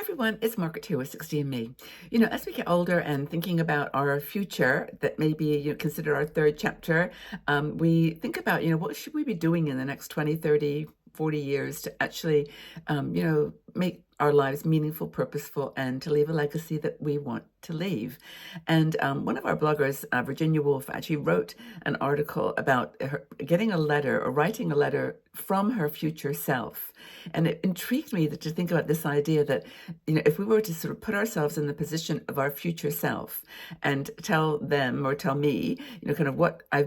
everyone, it's Margaret here with 60 and Me. As we get older and thinking about our future, that maybe consider our third chapter, we think about, what should we be doing in the next 20, 30, 40 years to actually, make our lives meaningful, purposeful, and to leave a legacy that we want to leave. And one of our bloggers, Virginia Woolf, actually wrote an article about her getting a letter or writing a letter from her future self. And it intrigued me to think about this idea that, if we were to sort of put ourselves in the position of our future self and tell them or tell me, kind of what I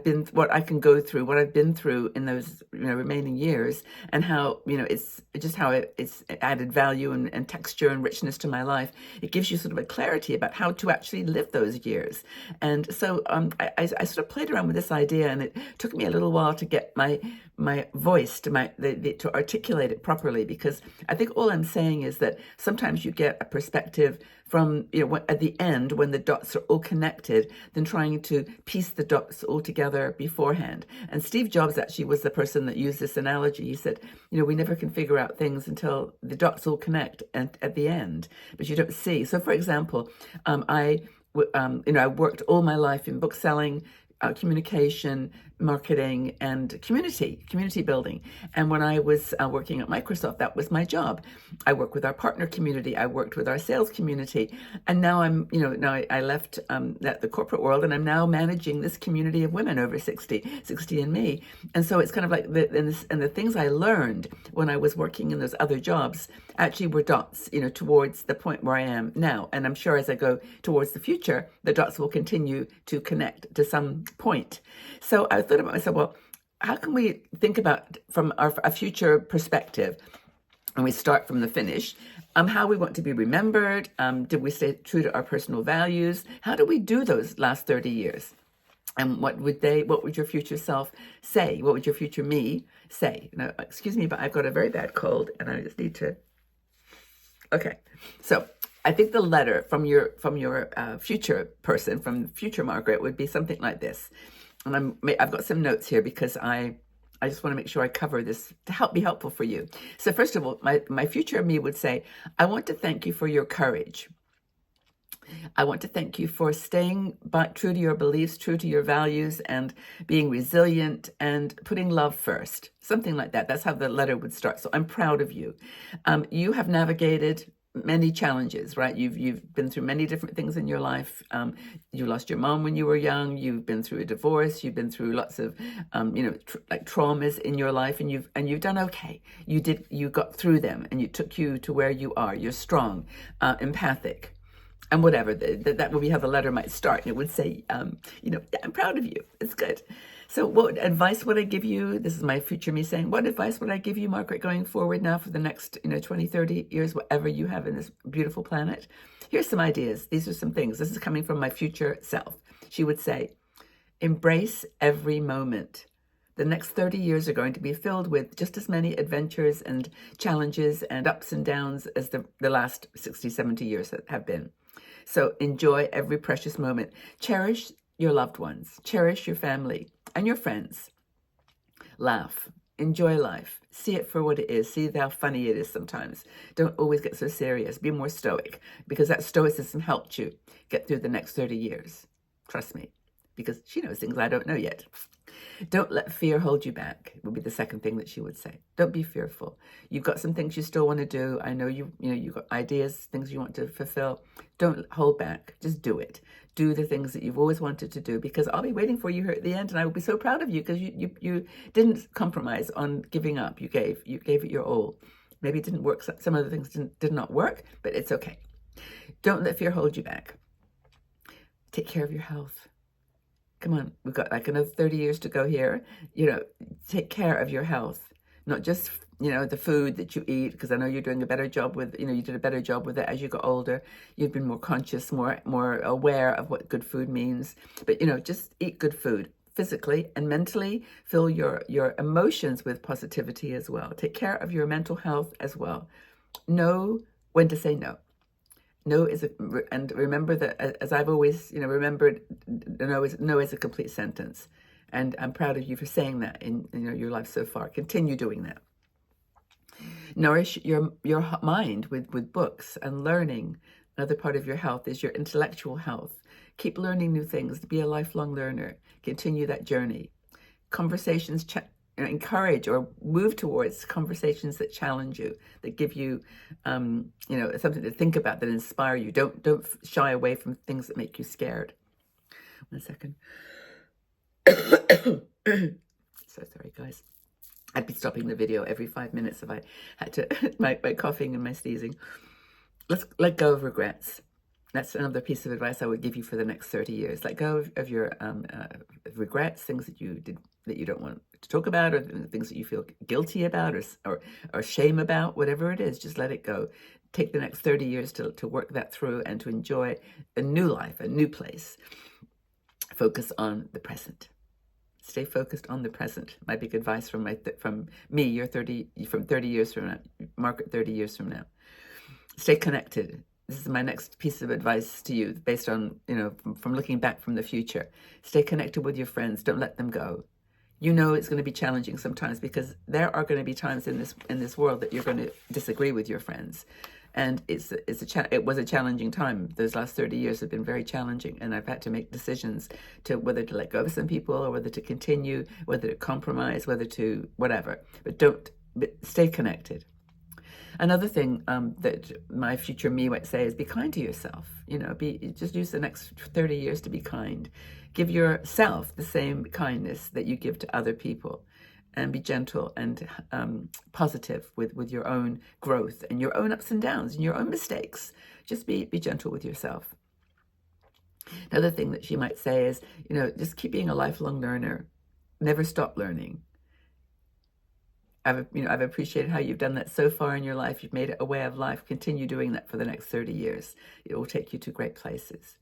can go through, what I've been through in those, remaining years, and how, it's just how it's added value and texture and richness to my life. It gives you sort of a clarity about how to actually live those years. And so I sort of played around with this idea, and it took me a little while to get my voice to articulate it properly, because I think all I'm saying is that sometimes you get a perspective from, at the end when the dots are all connected, than trying to piece the dots all together beforehand. And Steve Jobs actually was the person that used this analogy. He said, we never can figure out things until the dots all connect at the end, but you don't see. So for example, I worked all my life in book selling, communication, marketing, and community building. And when I was working at Microsoft, that was my job. I worked with our partner community. I worked with our sales community. And now I left the corporate world, and I'm now managing this community of women over 60 and me. And so it's kind of like the things I learned when I was working in those other jobs actually were dots, towards the point where I am now. And I'm sure as I go towards the future, the dots will continue to connect to some point. So I thought about myself, well, how can we think about from a future perspective, and we start from the finish, how we want to be remembered? Did we stay true to our personal values? How do we do those last 30 years? And what would your future self say? What would your future me say? Now, excuse me, but I've got a very bad cold, and I just need to. Okay, so I think the letter from your future person, from future Margaret, would be something like this. And I've got some notes here because I just want to make sure I cover this to be helpful for you. So first of all, my future me would say, I want to thank you for your courage. I want to thank you for staying true to your beliefs, true to your values, and being resilient and putting love first. Something like that. That's how the letter would start. So I'm proud of you. You have navigated many challenges, right? You've been through many different things in your life. You lost your mom when you were young. You've been through a divorce. You've been through lots of, traumas in your life, and you've done okay. You got through them, and it took you to where you are. You're strong, empathic, and whatever. That would be how the letter might start. And it would say, I'm proud of you. It's good. So what advice would I give you? This is my future me saying, what advice would I give you, Margaret, going forward now for the next, 20, 30 years, whatever you have in this beautiful planet? Here's some ideas. These are some things. This is coming from my future self. She would say, embrace every moment. The next 30 years are going to be filled with just as many adventures and challenges and ups and downs as the last 60, 70 years have been. So enjoy every precious moment. Cherish your loved ones. Cherish your family and your friends. Laugh. Enjoy life. See it for what it is. See how funny it is sometimes. Don't always get so serious. Be more stoic, because that stoicism helped you get through the next 30 years. Trust me, because she knows things I don't know yet. Don't let fear hold you back, would be the second thing that she would say. Don't be fearful. You've got some things you still want to do. I know you've got ideas, things you want to fulfill. Don't hold back. Just do it. Do the things that you've always wanted to do, because I'll be waiting for you here at the end, and I will be so proud of you, because you didn't compromise on giving up. You gave it your all. Maybe it didn't work. Some other things did not work, but it's okay. Don't let fear hold you back. Take care of your health. Come on, we've got like another 30 years to go here. Take care of your health, not just, the food that you eat, because I know you're doing a better job with, you did a better job with it as you got older. You've been more conscious, more aware of what good food means. But, just eat good food physically and mentally. Fill your emotions with positivity as well. Take care of your mental health as well. Know when to say no. No and remember that, as I've always, remembered, no is a complete sentence. And I'm proud of you for saying that in your life so far. Continue doing that. Nourish your mind with books and learning. Another part of your health is your intellectual health. Keep learning new things. Be a lifelong learner. Continue that journey. Conversations encourage or move towards conversations that challenge you, that give you, something to think about, that inspire you. Don't shy away from things that make you scared. 1 second. So sorry, guys. I'd be stopping the video every 5 minutes if I had to, my coughing and my sneezing. Let's let go of regrets. That's another piece of advice I would give you for the next 30 years. Let go of your regrets, things that you did that you don't want to talk about, or things that you feel guilty about, or shame about, whatever it is. Just let it go. Take the next 30 years to work that through and to enjoy a new life, a new place. Focus on the present. Stay focused on the present. My big advice from me, you're 30 years from now, Margaret 30 years from now. Stay connected. This is my next piece of advice to you, based on, from looking back from the future. Stay connected with your friends. Don't let them go. You know it's going to be challenging sometimes, because there are going to be times in this world that you're going to disagree with your friends. And it was a challenging time. Those last 30 years have been very challenging, and I've had to make decisions to whether to let go of some people, or whether to continue, whether to compromise, whether to whatever. But stay connected. Another thing that my future me might say is be kind to yourself. Just use the next 30 years to be kind. Give yourself the same kindness that you give to other people, and be gentle and positive with your own growth and your own ups and downs and your own mistakes. Just be gentle with yourself. Another thing that she might say is, just keep being a lifelong learner. Never stop learning. I've appreciated how you've done that so far in your life. You've made it a way of life. Continue doing that for the next 30 years. It will take you to great places.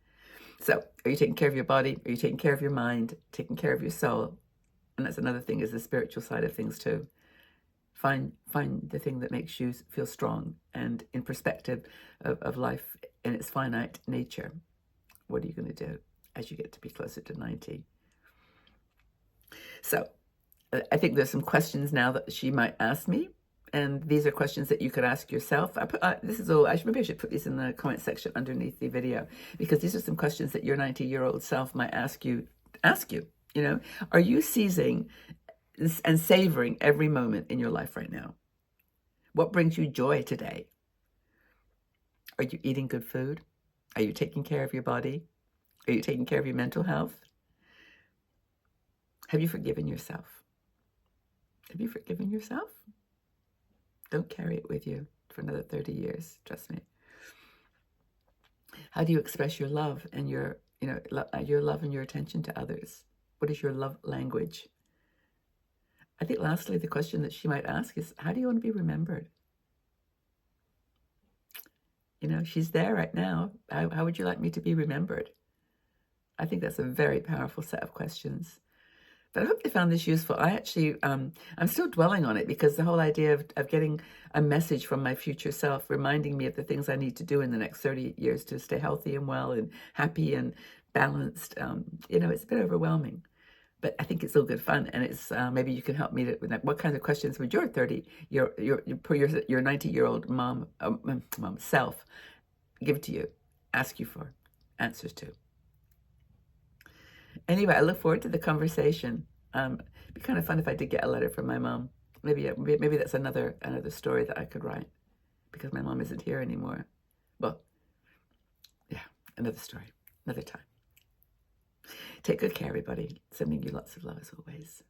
So, are you taking care of your body? Are you taking care of your mind? Taking care of your soul? And that's another thing, is the spiritual side of things too. Find the thing that makes you feel strong and in perspective of life in its finite nature. What are you going to do as you get to be closer to 90? So, I think there's some questions now that she might ask me, and these are questions that you could ask yourself. Maybe I should put these in the comment section underneath the video, because these are some questions that your 90-year-old self might ask you. Are you seizing and savoring every moment in your life right now? What brings you joy today? Are you eating good food? Are you taking care of your body? Are you taking care of your mental health? Have you forgiven yourself? Have you forgiven yourself? Don't carry it with you for another 30 years. Trust me. How do you express your love and your love and your attention to others? What is your love language? I think lastly, the question that she might ask is, how do you want to be remembered? She's there right now. How would you like me to be remembered? I think that's a very powerful set of questions. But I hope they found this useful. I actually, I'm still dwelling on it, because the whole idea of getting a message from my future self, reminding me of the things I need to do in the next 30 years to stay healthy and well and happy and balanced, it's a bit overwhelming. But I think it's all good fun, and it's maybe you can help me with what kinds of questions would your 90-year-old mom self give to you, ask you for answers to. Anyway, I look forward to the conversation. It'd be kind of fun if I did get a letter from my mom. Maybe that's another story that I could write, because my mom isn't here anymore. Well, yeah, another story, another time. Take good care, everybody. Sending you lots of love as always.